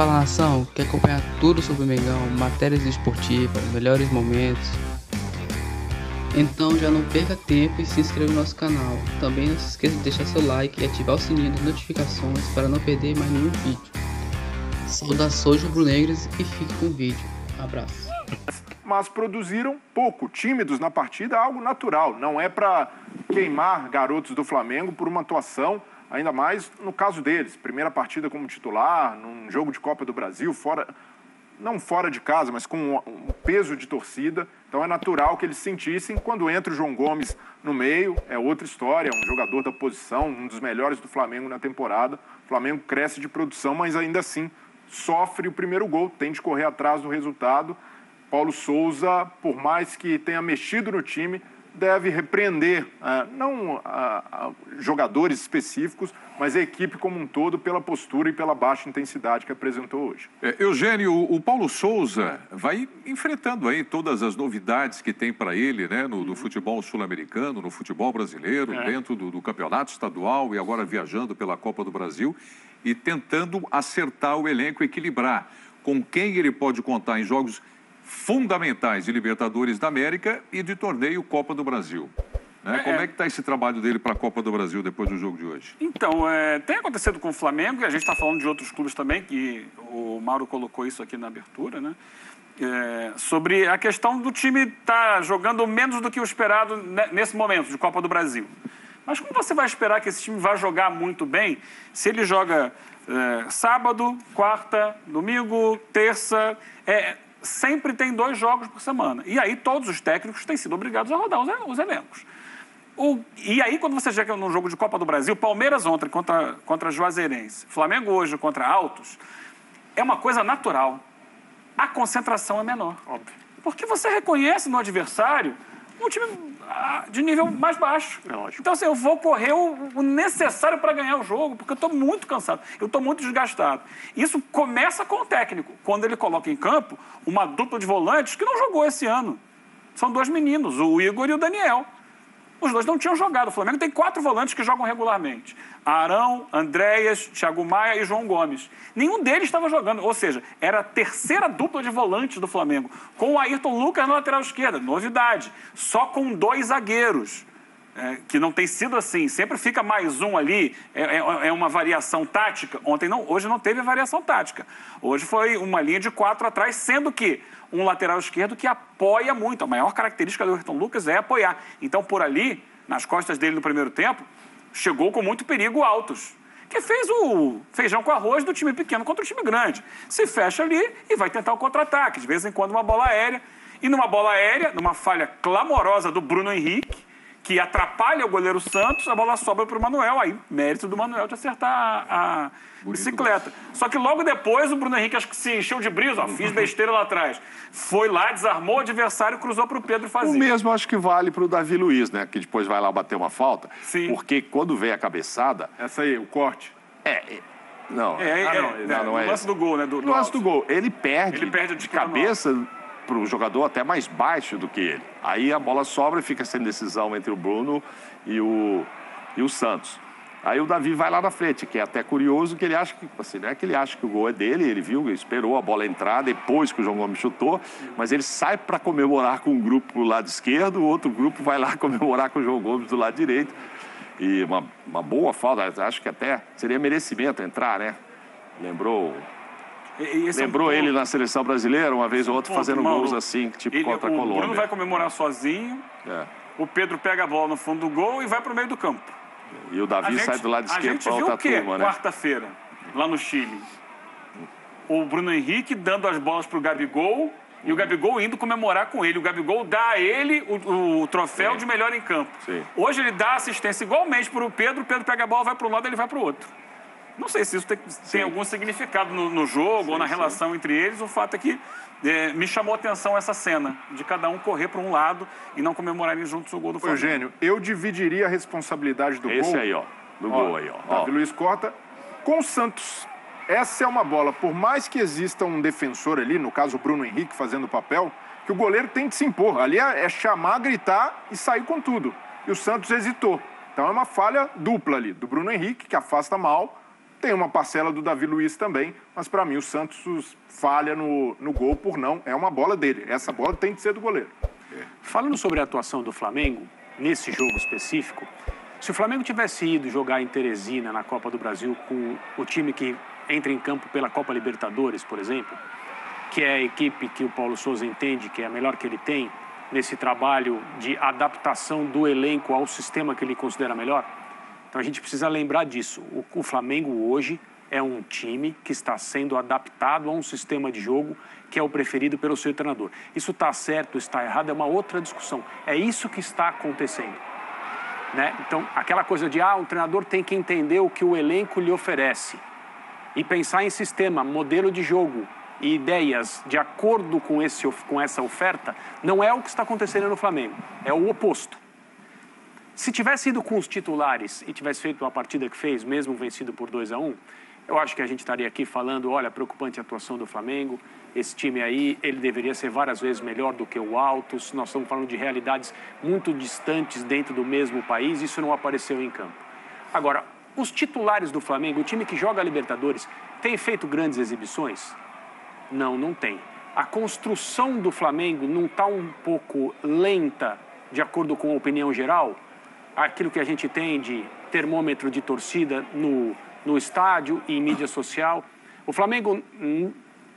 Fala Nação, quer acompanhar tudo sobre o Mengão, matérias esportivas, melhores momentos? Então já não perca tempo e se inscreva no nosso canal. Também não se esqueça de deixar seu like e ativar o sininho das notificações para não perder mais nenhum vídeo. Saudações rubro-negras e fique com o vídeo. Abraço. Mas produziram pouco, tímidos na partida, algo natural. Não é para queimar garotos do Flamengo por uma atuação, ainda mais no caso deles. Primeira partida como titular, num jogo de Copa do Brasil, não fora de casa, mas com um peso de torcida. Então é natural que eles sentissem. Quando entra o João Gomes no meio, é outra história, é um jogador da posição, um dos melhores do Flamengo na temporada. O Flamengo cresce de produção, mas ainda assim sofre o primeiro gol, tem de correr atrás do resultado. Paulo Souza, por mais que tenha mexido no time, deve repreender, não jogadores específicos, mas a equipe como um todo pela postura e pela baixa intensidade que apresentou hoje. Eugênio, o Paulo Souza vai enfrentando aí todas as novidades que tem para ele, né, no futebol sul-americano, no futebol brasileiro, dentro do campeonato estadual e agora viajando pela Copa do Brasil e tentando acertar o elenco, equilibrar com quem ele pode contar em jogos fundamentais de Libertadores da América e de torneio Copa do Brasil. Né? Como é que está esse trabalho dele para a Copa do Brasil depois do jogo de hoje? Então, tem acontecido com o Flamengo, e a gente está falando de outros clubes também, que o Mauro colocou isso aqui na abertura, né? Sobre a questão do time estar jogando menos do que o esperado nesse momento de Copa do Brasil. Mas como você vai esperar que esse time vá jogar muito bem se ele joga sábado, quarta, domingo, terça... sempre tem 2 jogos por semana. E aí todos os técnicos têm sido obrigados a rodar os elencos. E aí quando você chega num jogo de Copa do Brasil, Palmeiras ontem contra Juazeirense, Flamengo hoje contra Altos, é uma coisa natural. A concentração é menor. Óbvio. Porque você reconhece no adversário um time de nível mais baixo. Então, assim, eu vou correr o necessário para ganhar o jogo, porque eu estou muito cansado, eu estou muito desgastado. Isso começa com o técnico, quando ele coloca em campo uma dupla de volantes que não jogou esse ano. São 2 meninos, o Igor e o Daniel. Os 2 não tinham jogado. O Flamengo tem 4 volantes que jogam regularmente. Arão, Andréas, Thiago Maia e João Gomes. Nenhum deles estava jogando. Ou seja, era a terceira dupla de volantes do Flamengo. Com o Ayrton Lucas na lateral esquerda. Novidade. Só com 2 zagueiros. Que não tem sido assim. Sempre fica mais um ali. É uma variação tática. Hoje não teve variação tática. Hoje foi uma linha de 4 atrás, sendo que um lateral esquerdo que apoia muito. A maior característica do Ayrton Lucas é apoiar. Então, por ali, nas costas dele no primeiro tempo, chegou com muito perigo Altos, que fez o feijão com arroz do time pequeno contra o time grande. Se fecha ali e vai tentar o contra-ataque. De vez em quando, uma bola aérea. E numa bola aérea, numa falha clamorosa do Bruno Henrique, que atrapalha o goleiro Santos, a bola sobra para o Manuel. Aí, mérito do Manuel de acertar a bicicleta. Só que logo depois, o Bruno Henrique acho que se encheu de brisa. Fiz besteira lá atrás. Foi lá, desarmou o adversário, cruzou para o Pedro fazer. O mesmo acho que vale para o Davi Luiz, né? Que depois vai lá bater uma falta. Sim. Porque quando vem a cabeçada... Essa aí, o corte. Não é lance do gol, né? No lance do gol. Ele perde de cabeça para o jogador até mais baixo do que ele. Aí a bola sobra e fica sem decisão entre o Bruno e o Santos. Aí o Davi vai lá na frente, que é até curioso, que ele acha que, assim, não é que ele acha que o gol é dele, ele viu, esperou a bola entrar depois que o João Gomes chutou, mas ele sai para comemorar com um grupo do lado esquerdo, o outro grupo vai lá comemorar com o João Gomes do lado direito. E uma boa falta, acho que até seria merecimento entrar, né? Lembrou ele na seleção brasileira, uma vez ou outra, fazendo gols assim, tipo contra a Colômbia. O Bruno vai comemorar sozinho, o Pedro pega a bola no fundo do gol e vai para o meio do campo. E o Davi sai do lado esquerdo para outra turma, né? Quarta-feira, lá no Chile. O Bruno Henrique dando as bolas para o Gabigol e o Gabigol indo comemorar com ele. O Gabigol dá a ele o troféu de melhor em campo. Sim. Hoje ele dá assistência igualmente para o Pedro pega a bola, vai para um lado, ele vai para o outro. Não sei se isso tem algum significado no jogo ou na relação entre eles. O fato é que me chamou a atenção essa cena de cada um correr para um lado e não comemorarem juntos o gol do Flamengo. Eugênio, eu dividiria a responsabilidade do gol. Esse aí, ó. Do gol aí, ó. Davi Luiz corta com o Santos. Essa é uma bola, por mais que exista um defensor ali, no caso o Bruno Henrique fazendo o papel, que o goleiro tem de se impor. Ali é chamar, gritar e sair com tudo. E o Santos hesitou. Então é uma falha dupla ali, do Bruno Henrique, que afasta mal, Tem uma parcela do Davi Luiz também, mas para mim o Santos falha no gol por não. É uma bola dele. Essa bola tem que ser do goleiro. Falando sobre a atuação do Flamengo, nesse jogo específico, se o Flamengo tivesse ido jogar em Teresina, na Copa do Brasil, com o time que entra em campo pela Copa Libertadores, por exemplo, que é a equipe que o Paulo Sousa entende que é a melhor que ele tem nesse trabalho de adaptação do elenco ao sistema que ele considera melhor, então a gente precisa lembrar disso. O Flamengo hoje é um time que está sendo adaptado a um sistema de jogo que é o preferido pelo seu treinador. Isso está certo, está errado, é uma outra discussão. É isso que está acontecendo, né? Então, aquela coisa de, um treinador tem que entender o que o elenco lhe oferece e pensar em sistema, modelo de jogo e ideias de acordo com essa oferta, não é o que está acontecendo no Flamengo, é o oposto. Se tivesse ido com os titulares e tivesse feito a partida que fez, mesmo vencido por 2-1, eu acho que a gente estaria aqui falando, olha, preocupante a atuação do Flamengo, esse time aí, ele deveria ser várias vezes melhor do que o Altos, nós estamos falando de realidades muito distantes dentro do mesmo país, isso não apareceu em campo. Agora, os titulares do Flamengo, o time que joga a Libertadores, tem feito grandes exibições? Não, não tem. A construção do Flamengo não está um pouco lenta, de acordo com a opinião geral? Aquilo que a gente tem de termômetro de torcida no estádio e em mídia social. O Flamengo,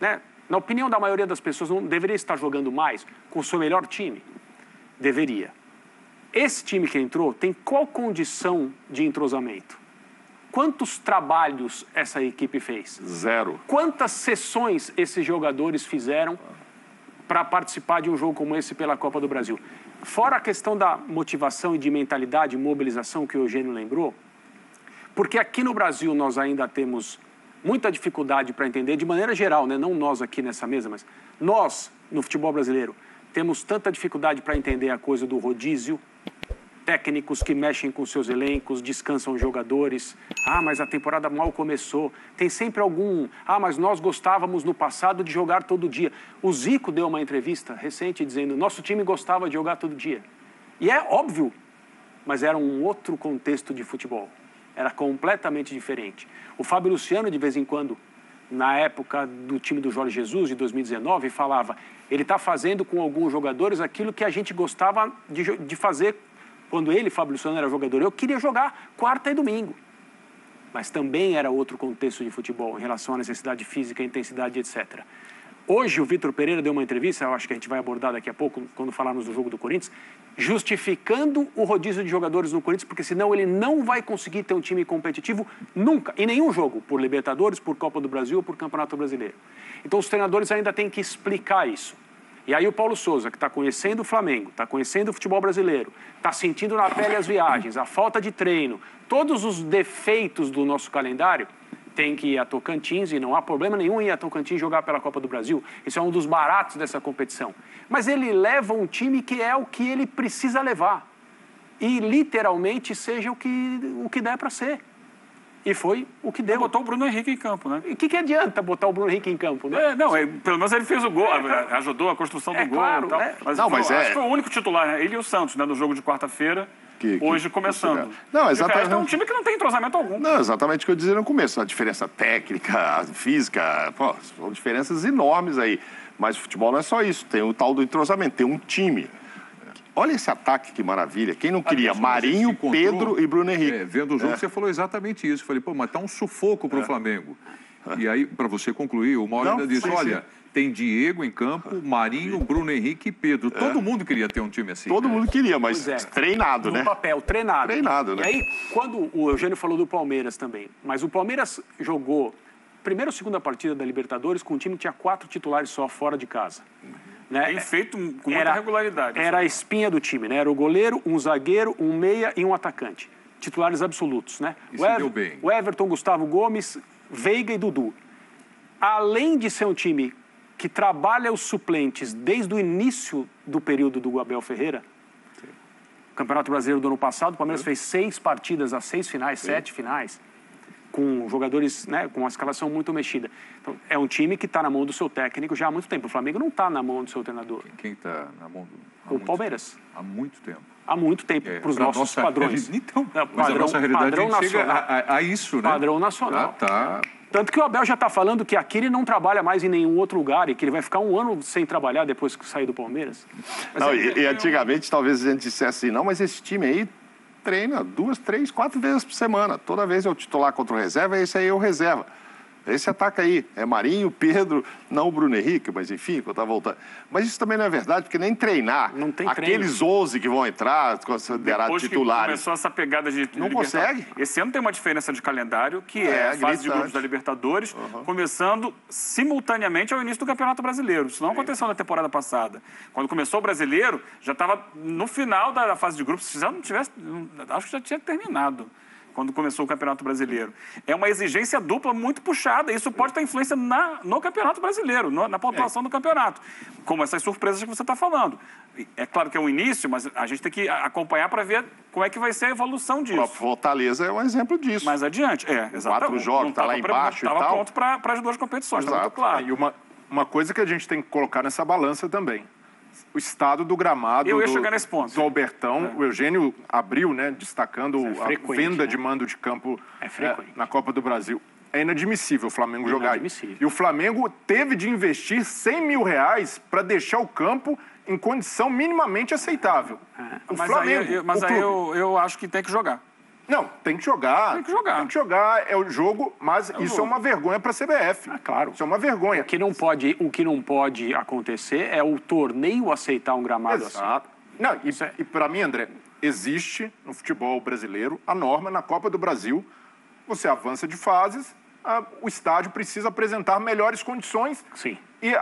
né, na opinião da maioria das pessoas, não deveria estar jogando mais com o seu melhor time? Deveria. Esse time que entrou tem qual condição de entrosamento? Quantos trabalhos essa equipe fez? 0. Quantas sessões esses jogadores fizeram para participar de um jogo como esse pela Copa do Brasil? Fora a questão da motivação e de mentalidade, mobilização que o Eugênio lembrou, porque aqui no Brasil nós ainda temos muita dificuldade para entender, de maneira geral, né? Não nós aqui nessa mesa, mas nós, no futebol brasileiro, temos tanta dificuldade para entender a coisa do rodízio, técnicos que mexem com seus elencos, descansam jogadores. Mas a temporada mal começou. Tem sempre algum... mas nós gostávamos no passado de jogar todo dia. O Zico deu uma entrevista recente dizendo, nosso time gostava de jogar todo dia. E é óbvio, mas era um outro contexto de futebol. Era completamente diferente. O Fábio Luciano, de vez em quando, na época do time do Jorge Jesus, de 2019, falava, ele está fazendo com alguns jogadores aquilo que a gente gostava de fazer quando ele, Fábio Luciano, era jogador. Eu queria jogar quarta e domingo. Mas também era outro contexto de futebol, em relação à necessidade física, intensidade, etc. Hoje, o Vitor Pereira deu uma entrevista, eu acho que a gente vai abordar daqui a pouco, quando falarmos do jogo do Corinthians, justificando o rodízio de jogadores no Corinthians, porque senão ele não vai conseguir ter um time competitivo nunca, em nenhum jogo, por Libertadores, por Copa do Brasil ou por Campeonato Brasileiro. Então, os treinadores ainda têm que explicar isso. E aí o Paulo Sousa, que está conhecendo o Flamengo, está conhecendo o futebol brasileiro, está sentindo na pele as viagens, a falta de treino, todos os defeitos do nosso calendário, tem que ir a Tocantins, e não há problema nenhum em ir a Tocantins jogar pela Copa do Brasil. Isso é um dos baratos dessa competição. Mas ele leva um time que é o que ele precisa levar. E literalmente seja o que der para ser. E foi o que deu. Botou o Bruno Henrique em campo, né? E o que adianta botar o Bruno Henrique em campo, né? Pelo menos ele fez o gol, ajudou a construção do gol claro, e tal. Acho que foi o único titular, né? Ele e o Santos, né? No jogo de quarta-feira, hoje começando. Não, exatamente. É um time que não tem entrosamento algum. Não, exatamente o que eu dizia no começo. A diferença técnica, física, são diferenças enormes aí. Mas o futebol não é só isso. Tem o tal do entrosamento, tem um time. Olha esse ataque, que maravilha. Quem não queria? Marinho, Pedro e Bruno Henrique. Vendo o jogo, você falou exatamente isso. Falei, mas tá um sufoco para o Flamengo. E aí, para você concluir, o Mauro ainda disse, olha, tem Diego em campo, Marinho, Bruno Henrique e Pedro. Todo mundo queria ter um time assim. Todo mundo queria, mas treinado, né? No papel, treinado. Treinado, né? E aí, quando o Eugênio falou do Palmeiras também, mas o Palmeiras jogou primeira ou segunda partida da Libertadores com um time que tinha 4 titulares só fora de casa. Né? Tem feito com muita regularidade. Era a espinha do time, né? Era o goleiro, um zagueiro, um meia e um atacante. Titulares absolutos, né? Deu bem. O Everton, Gustavo Gomes, Veiga e Dudu. Além de ser um time que trabalha os suplentes desde o início do período do Abel Ferreira, o Campeonato Brasileiro do ano passado, o Palmeiras fez 6 partidas, as 6 finais, 7 finais, com jogadores, né, com uma escalação muito mexida. Então, é um time que está na mão do seu técnico já há muito tempo. O Flamengo não está na mão do seu treinador. Quem está na mão do... O Palmeiras. Há muito tempo. há muito tempo, para os nossos padrões. Então, mas a nossa realidade a gente chega a isso, né? Padrão nacional. Tá. Tanto que o Abel já está falando que aqui ele não trabalha mais em nenhum outro lugar e que ele vai ficar 1 ano sem trabalhar depois que sair do Palmeiras. Não, e antigamente talvez a gente dissesse assim, não, mas esse time aí treina 2, 3, 4 vezes por semana. Toda vez eu titular contra o reserva, esse aí é o reserva. Esse ataque aí é Marinho, Pedro, não o Bruno Henrique, mas enfim, eu estava voltando. Mas isso também não é verdade, porque nem treinar. Não tem aqueles 11 que vão entrar, considerados titulares. Que começou essa pegada de não consegue. Esse ano tem uma diferença de calendário, que é a fase de grupos da Libertadores, começando simultaneamente ao início do Campeonato Brasileiro. Isso não aconteceu na temporada passada. Quando começou o Brasileiro, já estava no final da fase de grupos. Se já não tivesse, acho que já tinha terminado quando começou o Campeonato Brasileiro. É uma exigência dupla muito puxada. Isso pode ter influência no Campeonato Brasileiro, na pontuação do campeonato. Como essas surpresas que você está falando. É claro que é um início, mas a gente tem que acompanhar para ver como é que vai ser a evolução disso. A Fortaleza é um exemplo disso. Mais adiante, exatamente. 4 jogos, está lá embaixo e tal. Estava pronto para as 2 competições, está muito claro. E uma coisa que a gente tem que colocar nessa balança também. O estado do gramado eu ia chegar nesse ponto. Do Albertão, o Eugênio abriu, né, destacando a venda de mando de campo na Copa do Brasil. É inadmissível o Flamengo jogar. E o Flamengo teve de investir R$100 mil para deixar o campo em condição minimamente aceitável. Mas aí eu acho que tem que jogar. Não, tem que jogar. Tem que jogar. Tem que jogar, é o jogo, mas isso é uma vergonha para a CBF. Claro. Isso é uma vergonha. O que não pode acontecer é o torneio aceitar um gramado assim. Não, e para mim, André, existe no futebol brasileiro a norma na Copa do Brasil. Você avança de fases, o estádio precisa apresentar melhores condições. Sim. E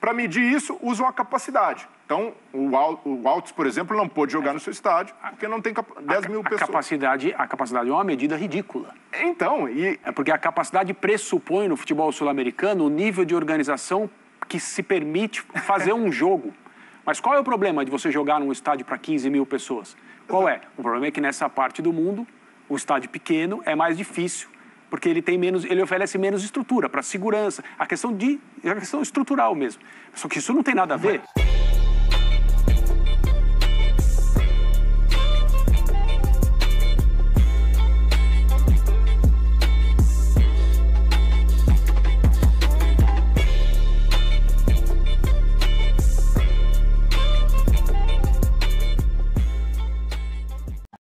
para medir isso, usam a capacidade. Então, o Altos, por exemplo, não pôde jogar no seu estádio porque não tem 10 mil pessoas. A capacidade é uma medida ridícula. Então, É porque a capacidade pressupõe no futebol sul-americano o nível de organização que se permite fazer um jogo. Mas qual é o problema de você jogar num estádio para 15 mil pessoas? Qual é? O problema é que nessa parte do mundo, o estádio pequeno é mais difícil, porque ele oferece menos estrutura para segurança, a questão estrutural mesmo. Só que isso não tem nada a ver.